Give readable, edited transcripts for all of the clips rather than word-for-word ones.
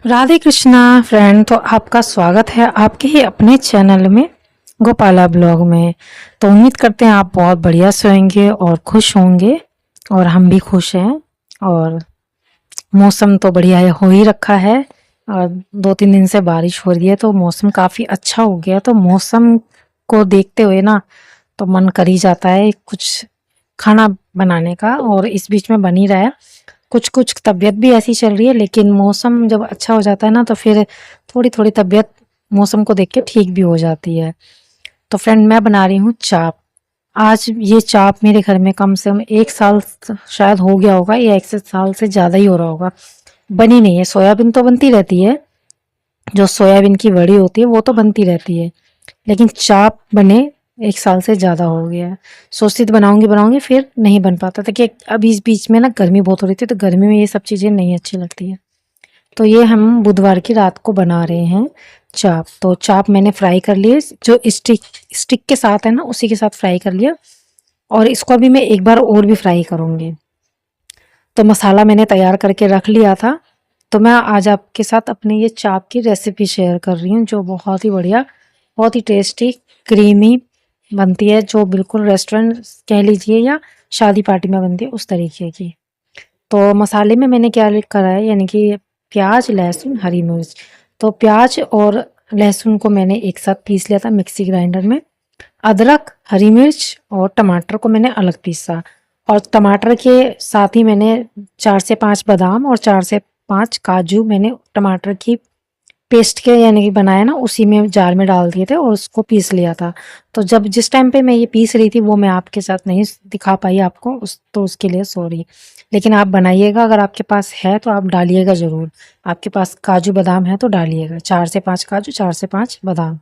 Radhe Krishna friend. तो आपका स्वागत है आपके ही अपने चैनल में गोपाला ब्लॉग में। तो उम्मीद करते हैं आप बहुत बढ़िया से होंगे और खुश होंगे और हम भी खुश हैं। और मौसम तो बढ़िया हो ही रखा है और 2-3 दिन से बारिश हो रही है तो मौसम काफ़ी अच्छा हो गया। तो मौसम को देखते हुए ना तो मन कर ही जाता है कुछ खाना बनाने का, और इस बीच में बन ही रहा है। कुछ कुछ तबीयत भी ऐसी चल रही है, लेकिन मौसम जब अच्छा हो जाता है ना तो फिर थोड़ी थोड़ी तबीयत मौसम को देख के ठीक भी हो जाती है। तो फ्रेंड मैं बना रही हूँ चाप। आज ये चाप मेरे घर में कम से कम 1 साल शायद हो गया होगा, या 1 साल से ज़्यादा ही हो रहा होगा। बनी नहीं है। सोयाबीन तो बनती रहती है, जो सोयाबीन की वड़ी होती है वो तो बनती रहती है, लेकिन चाप बने 1 साल से ज़्यादा हो गया है। सोचती तो बनाऊंगी बनाऊंगी, फिर नहीं बन पाता था कि अभी इस बीच में ना गर्मी बहुत हो रही थी, तो गर्मी में ये सब चीज़ें नहीं अच्छी लगती है। तो ये हम बुधवार की रात को बना रहे हैं चाप। तो चाप मैंने फ्राई कर लिए, जो स्टिक स्टिक के साथ है ना उसी के साथ फ्राई कर लिया, और इसको अभी मैं एक बार और भी फ्राई करूँगी। तो मसाला मैंने तैयार करके रख लिया था। तो मैं आज आपके साथ अपने ये चाप की रेसिपी शेयर कर रही हूँ, जो बहुत ही बढ़िया, बहुत ही टेस्टी, क्रीमी बनती है, जो बिल्कुल रेस्टोरेंट कह लीजिए या शादी पार्टी में बनती है उस तरीके की। तो मसाले में मैंने क्या करा है, यानी कि प्याज, लहसुन, हरी मिर्च। तो प्याज और लहसुन को मैंने एक साथ पीस लिया था मिक्सी ग्राइंडर में। अदरक, हरी मिर्च और टमाटर को मैंने अलग पीसा, और टमाटर के साथ ही मैंने 4 से 5 बादाम और 4 से 5 काजू मैंने टमाटर की पेस्ट के यानी कि बनाया ना उसी में जार में डाल दिए थे और उसको पीस लिया था। तो जब जिस टाइम पे मैं ये पीस रही थी वो मैं आपके साथ नहीं दिखा पाई आपको, तो उसके लिए सॉरी। लेकिन आप बनाइएगा, अगर आपके पास है तो आप डालिएगा ज़रूर। आपके पास काजू बादाम है तो डालिएगा, 4 से 5 काजू, 4 से 5 बादाम।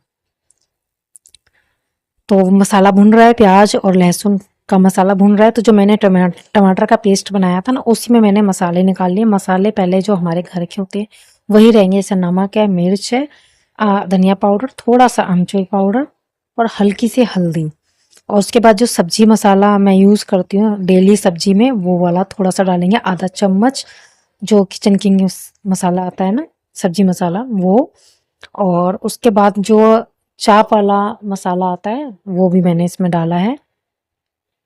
तो मसाला भुन रहा है, प्याज और लहसुन का मसाला भुन रहा है। तो जो मैंने टमाटर का पेस्ट बनाया था ना उसी में मैंने मसाले निकाल लिए। मसाले पहले जो हमारे घर के होते हैं वही रहेंगे, जैसे नमक है, मिर्च है, धनिया पाउडर, थोड़ा सा अमचूर पाउडर और हल्की सी हल्दी। और उसके बाद जो सब्जी मसाला मैं यूज़ करती हूँ डेली सब्जी में, वो वाला थोड़ा सा डालेंगे, आधा चम्मच, जो किचन किंग मसाला आता है ना, सब्जी मसाला वो। और उसके बाद जो चाप वाला मसाला आता है वो भी मैंने इसमें डाला है।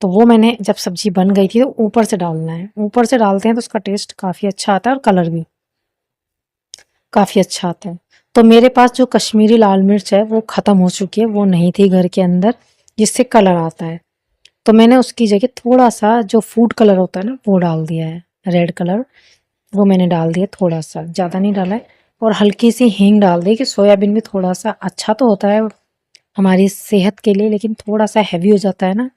तो वो मैंने जब सब्जी बन गई थी तो ऊपर से डालना है, ऊपर से डालते हैं तो उसका टेस्ट काफ़ी अच्छा आता है और कलर भी काफ़ी अच्छा आता है। तो मेरे पास जो कश्मीरी लाल मिर्च है वो ख़त्म हो चुकी है, वो नहीं थी घर के अंदर, जिससे कलर आता है। तो मैंने उसकी जगह थोड़ा सा जो फूड कलर होता है ना वो डाल दिया है, रेड कलर, वो मैंने डाल दिया थोड़ा सा, ज़्यादा नहीं डाला है। और हल्की सी हींग डाल दी कि सोयाबीन भी थोड़ा सा अच्छा तो होता है हमारी सेहत के लिए, लेकिन थोड़ा सा हैवी हो जाता है ना,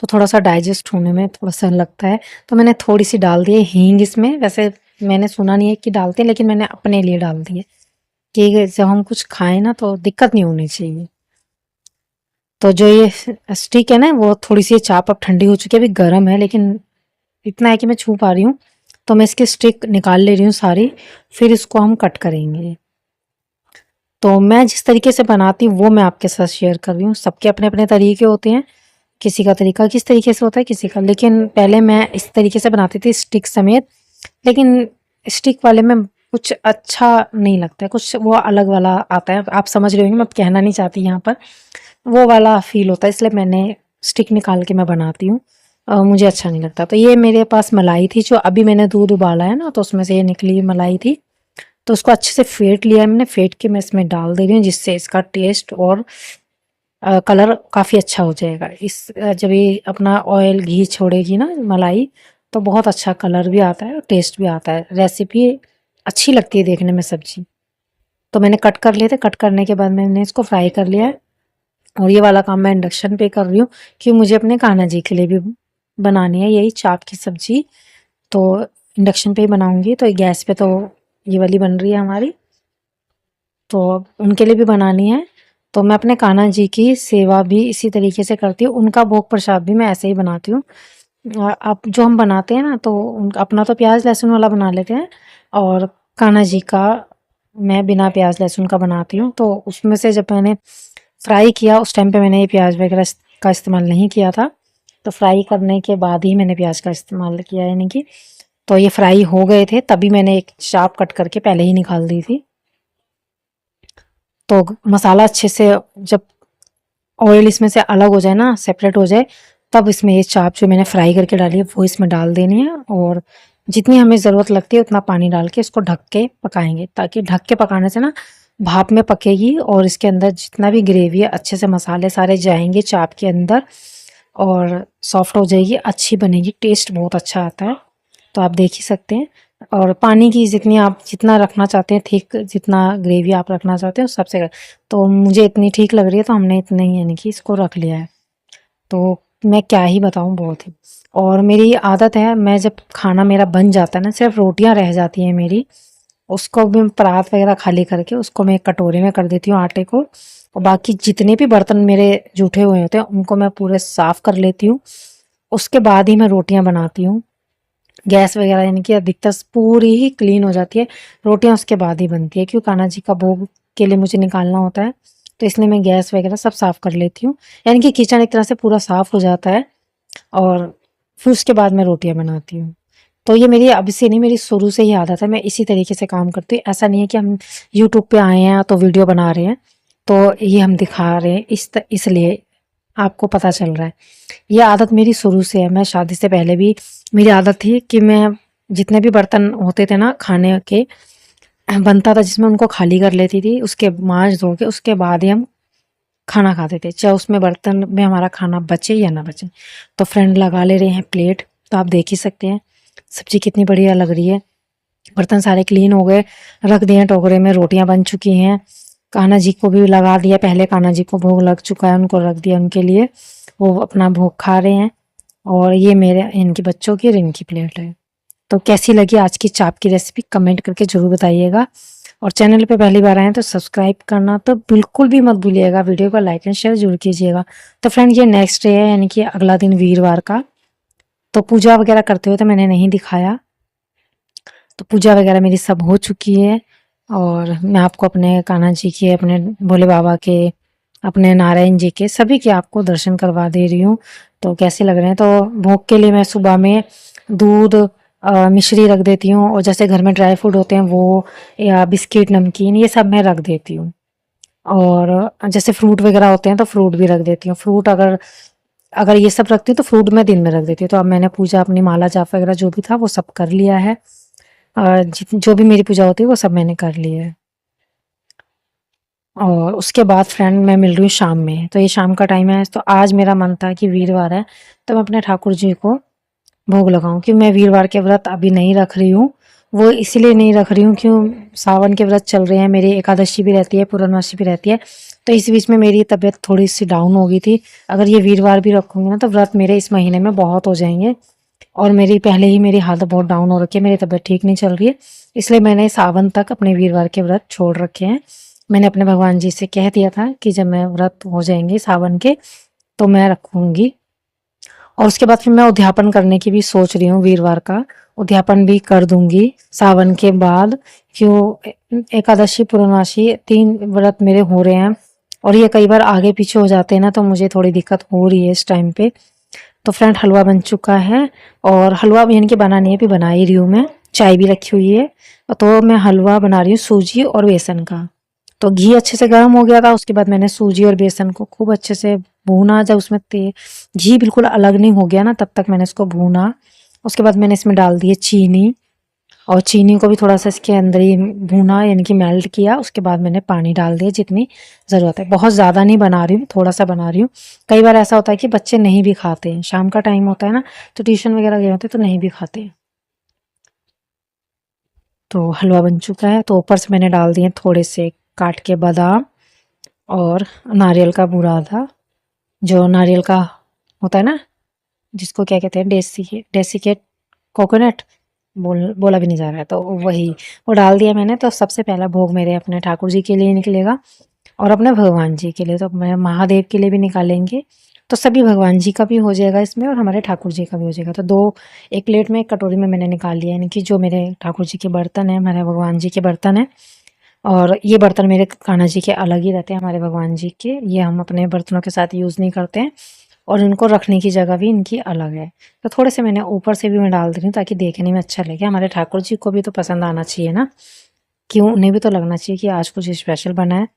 तो थोड़ा सा डाइजेस्ट होने में थोड़ा सा लगता है। तो मैंने थोड़ी सी डाल दी है हींग इसमें। वैसे मैंने सुना नहीं है कि डालते हैं, लेकिन मैंने अपने लिए डाल दी है कि जब हम कुछ खाएं ना तो दिक्कत नहीं होनी चाहिए। तो जो ये स्टिक है ना वो थोड़ी सी चाप अब ठंडी हो चुकी है, अभी गर्म है, लेकिन इतना है कि मैं छू पा रही हूँ। तो मैं इसकी स्टिक निकाल ले रही हूँ सारी, फिर इसको हम कट करेंगे। तो मैं जिस तरीके से बनाती हूँ वो मैं आपके साथ शेयर कर रही हूँ। सबके अपने अपने तरीके होते हैं, किसी का तरीका किस तरीके से होता है किसी का, लेकिन पहले मैं इस तरीके से बनाती थी स्टिक समेत। लेकिन स्टिक वाले में कुछ अच्छा नहीं लगता है, कुछ वो अलग वाला आता है, आप समझ रहे होंगे, मैं कहना नहीं चाहती यहाँ पर, वो वाला फील होता है, इसलिए मैंने स्टिक निकाल के मैं बनाती हूँ। मुझे अच्छा नहीं लगता। तो ये मेरे पास मलाई थी, जो अभी मैंने दूध उबाला है ना तो उसमें से ये निकली मलाई थी। तो उसको अच्छे से फेंट लिया मैंने, फेंट के मैं इसमें डाल दे रही हूँ, जिससे इसका टेस्ट और कलर काफ़ी अच्छा हो जाएगा। जब ये अपना ऑयल घी छोड़ेगी ना मलाई, तो बहुत अच्छा कलर भी आता है और टेस्ट भी आता है, रेसिपी अच्छी लगती है देखने में सब्जी। तो मैंने कट कर लिए थे, कट करने के बाद मैंने इसको फ्राई कर लिया है। और ये वाला काम मैं इंडक्शन पे कर रही हूँ कि मुझे अपने कान्हा जी के लिए भी बनानी है यही चाप की सब्जी। तो इंडक्शन पे ही बनाऊंगी, तो गैस पे तो ये वाली बन रही है हमारी, तो उनके लिए भी बनानी है। तो मैं अपने कान्हा जी की सेवा भी इसी तरीके से करती हूँ, उनका भोग प्रसाद भी मैं ऐसे ही बनाती हूँ। अब जो हम बनाते हैं ना तो उनका अपना तो प्याज लहसुन वाला बना लेते हैं, और कान्हा जी का मैं बिना प्याज लहसुन का बनाती हूँ। तो उसमें से जब मैंने फ्राई किया उस टाइम पे मैंने ये प्याज वगैरह का इस्तेमाल नहीं किया था, तो फ्राई करने के बाद ही मैंने प्याज का इस्तेमाल किया, यानी कि तो ये फ्राई हो गए थे, तभी मैंने एक चाप कट करके पहले ही निकाल दी थी। तो मसाला अच्छे से जब ऑयल इसमें से अलग हो जाए ना, सेपरेट हो जाए, तब इसमें ये चाप जो मैंने फ्राई करके डाली है वो इसमें डाल देनी है, और जितनी हमें ज़रूरत लगती है उतना पानी डाल के इसको ढक के पकाएंगे, ताकि ढक के पकाने से ना भाप में पकेगी और इसके अंदर जितना भी ग्रेवी है अच्छे से मसाले सारे जाएंगे चाप के अंदर, और सॉफ्ट हो जाएगी, अच्छी बनेगी, टेस्ट बहुत अच्छा आता है। तो आप देख ही सकते हैं। और पानी की जितनी आप जितना रखना चाहते हैं थिक, जितना ग्रेवी आप रखना चाहते हैं उस सबसे, तो मुझे इतनी ठीक लग रही है तो हमने इतने ही यानी कि इसको रख लिया है। तो मैं क्या ही बताऊँ, बहुत ही। और मेरी आदत है, मैं जब खाना मेरा बन जाता है ना, सिर्फ रोटियां रह जाती हैं मेरी, उसको भी मैं परात वगैरह खाली करके उसको मैं एक कटोरे में कर देती हूँ आटे को, और बाकी जितने भी बर्तन मेरे जूठे हुए होते हैं उनको मैं पूरे साफ कर लेती हूँ। उसके बाद ही मैं रोटियां बनाती हूँ। गैस वगैरह यानी कि अधिकतर पूरी ही क्लीन हो जाती है, रोटियां उसके बाद ही बनती है, क्योंकि कान्हा जी का भोग के लिए मुझे निकालना होता है, तो इसलिए मैं गैस वगैरह सब साफ कर लेती हूँ, यानी कि किचन एक तरह से पूरा साफ हो जाता है, और फिर उसके बाद मैं रोटियां बनाती हूँ। तो ये मेरी अभी से नहीं, मेरी शुरू से ही आदत है, मैं इसी तरीके से काम करती हूँ। ऐसा नहीं है कि हम यूट्यूब पे आए हैं तो वीडियो बना रहे हैं तो ये हम दिखा रहे हैं इसलिए आपको पता चल रहा है। ये आदत मेरी शुरू से है, मैं शादी से पहले भी मेरी आदत थी कि मैं जितने भी बर्तन होते थे ना खाने के बनता था जिसमें, उनको खाली कर लेती थी, उसके मांज धो के उसके बाद ही हम खाना खाते थे, चाहे उसमें बर्तन में हमारा खाना बचे या ना बचे। तो फ्रेंड लगा ले रहे हैं प्लेट, तो आप देख ही सकते हैं सब्जी कितनी बढ़िया लग रही है। बर्तन सारे क्लीन हो गए, रख दिए टोकरे में, रोटियां बन चुकी हैं, कान्हा जी को भी लगा दिया, पहले कान्हा जी को भोग लग चुका है, उनको रख दिया उनके लिए, वो अपना भोग खा रहे हैं। और ये मेरे इनके बच्चों की और इनकी प्लेट है। तो कैसी लगी आज की चाप की रेसिपी कमेंट करके ज़रूर बताइएगा, और चैनल पे पहली बार आए हैं तो सब्सक्राइब करना तो बिल्कुल भी मत भूलिएगा, वीडियो को लाइक एंड शेयर जरूर कीजिएगा। तो फ्रेंड ये नेक्स्ट डे है, यानी कि अगला दिन वीरवार का, तो पूजा वगैरह करते हुए तो मैंने नहीं दिखाया, तो पूजा वगैरह मेरी सब हो चुकी है, और मैं आपको अपने कान्हा जी के, अपने भोले बाबा के, अपने नारायण जी के, सभी के आपको दर्शन करवा दे रही हूँ। तो कैसे लग रहे हैं, तो भोग के लिए मैं सुबह में दूध, मिश्री रख देती हूँ, और जैसे घर में ड्राई फ्रूट होते हैं वो, या बिस्किट, नमकीन, ये सब मैं रख देती हूँ। और जैसे फ्रूट वगैरह होते हैं तो फ्रूट भी रख देती हूँ, फ्रूट अगर अगर ये सब रखती हूँ तो फ्रूट मैं दिन में रख देती हूँ। तो अब मैंने पूजा अपनी माला जाप वगैरह जो भी था वो सब कर लिया है, जो भी मेरी पूजा होती है वो सब मैंने कर लिया है। और उसके बाद फ्रेंड मैं मिल रही हूँ शाम में, तो ये शाम का टाइम है, तो आज मेरा मन था कि वीरवार है तो मैं अपने ठाकुर जी को भोग लगाऊं, कि मैं वीरवार के व्रत अभी नहीं रख रही हूँ। वो इसलिए नहीं रख रही हूँ क्यों, सावन के व्रत चल रहे हैं मेरी, एकादशी भी रहती है, पूर्णमासी भी रहती है, तो इस बीच में मेरी तबीयत थोड़ी सी डाउन हो गई थी। अगर ये वीरवार भी रखूंगी ना तो व्रत मेरे इस महीने में बहुत हो जाएंगे, और मेरी पहले ही मेरी हालत बहुत डाउन हो रखी है, मेरी तबीयत ठीक नहीं चल रही है, इसलिए मैंने सावन तक अपने वीरवार के व्रत छोड़ रखे हैं। मैंने अपने भगवान जी से कह दिया था कि जब मैं व्रत हो जाएंगे सावन के तो मैं रखूंगी। और उसके बाद फिर मैं उद्यापन करने की भी सोच रही हूँ, वीरवार का उद्यापन भी कर दूंगी सावन के बाद, क्यों एकादशी पूर्णमासी 3 व्रत मेरे हो रहे हैं, और ये कई बार आगे पीछे हो जाते हैं ना, तो मुझे थोड़ी दिक्कत हो रही है इस टाइम पे। तो फ्रेंड हलवा बन चुका है, और हलवा यानी कि बनानी है, भी बना ही रही हूँ मैं, चाय भी रखी हुई है, तो मैं हलवा बना रही हूँ सूजी और बेसन का। तो घी अच्छे से गर्म हो गया था, उसके बाद मैंने सूजी और बेसन को खूब अच्छे से भूना, जब उसमें घी बिल्कुल अलग नहीं हो गया ना तब तक मैंने इसको भूना। उसके बाद मैंने इसमें डाल दिए चीनी, और चीनी को भी थोड़ा सा इसके अंदर ही भूना, यानी कि मेल्ट किया। उसके बाद मैंने पानी डाल दिया जितनी ज़रूरत है, बहुत ज़्यादा नहीं बना रही हूँ, थोड़ा सा बना रही हूँ। कई बार ऐसा होता है कि बच्चे नहीं भी खाते हैं, शाम का टाइम होता है ना, तो ट्यूशन वगैरह गए होते हैं तो नहीं भी खाते। तो हलवा बन चुका है, तो ऊपर से मैंने डाल दिए थोड़े से काट के बादाम, और नारियल का बुरादा, जो नारियल का होता है ना, जिसको क्या कहते हैं, डेसिकेट कोकोनट, बोला भी नहीं जा रहा है, तो वही वो डाल दिया मैंने। तो सबसे पहला भोग मेरे अपने ठाकुर जी के लिए निकलेगा, और अपने भगवान जी के लिए, तो मैं महादेव के लिए भी निकालेंगे, तो सभी भगवान जी का भी हो जाएगा इसमें, और हमारे ठाकुर जी का भी हो जाएगा। तो दो, एक प्लेट में, एक कटोरी में मैंने निकाल लिया, यानी कि जो मेरे ठाकुर जी के बर्तन है, हमारे भगवान जी के बर्तन है, और ये बर्तन मेरे कान्हा जी के अलग ही रहते हैं, हमारे भगवान जी के ये हम अपने बर्तनों के साथ यूज़ नहीं करते हैं। और इनको रखने की जगह भी इनकी अलग है। तो थोड़े से मैंने ऊपर से भी मैं डाल दे रही हूँ ताकि देखने में अच्छा लगे। हमारे ठाकुर जी को भी तो पसंद आना चाहिए ना, क्यों, उन्हें भी तो लगना चाहिए कि आज कुछ स्पेशल बना है,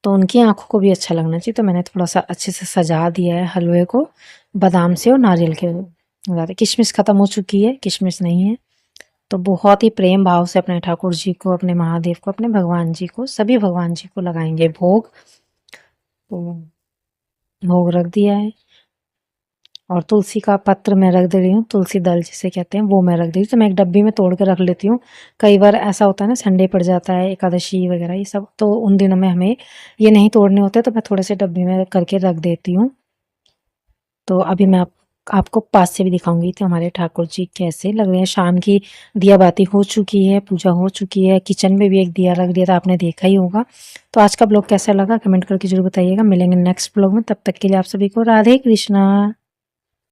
तो उनकी आंखों को भी अच्छा लगना चाहिए। तो मैंने थोड़ा सा अच्छे से सजा दिया है हलवे को बादाम से और नारियल के साथ। किशमिश खत्म हो चुकी है, किशमिश नहीं है। तो बहुत ही प्रेम भाव से अपने ठाकुर जी को, अपने महादेव को, अपने भगवान जी को, सभी भगवान जी को लगाएंगे भोग। तो भोग रख दिया है और तुलसी का पत्र मैं रख दे रही हूँ, तुलसी दल जिसे कहते हैं वो मैं रख दे रही हूँ। तो मैं एक डब्बी में तोड़ के रख लेती हूँ। कई बार ऐसा होता है ना, संडे पड़ जाता है, एकादशी वगैरह ये सब, तो उन दिनों में हमें ये नहीं तोड़ने होते, तो मैं थोड़े से डब्बी में करके रख देती हूँ। तो अभी मैं आपको पास से भी दिखाऊंगी कि हमारे ठाकुर जी कैसे लग रहे हैं। शाम की दिया बाती हो चुकी है, पूजा हो चुकी है, किचन में भी एक दिया रख दिया था, आपने देखा ही होगा। तो आज का ब्लॉग कैसा लगा कमेंट करके जरूर बताइएगा। मिलेंगे नेक्स्ट ब्लॉग में, तब तक के लिए आप सभी को राधे कृष्णा।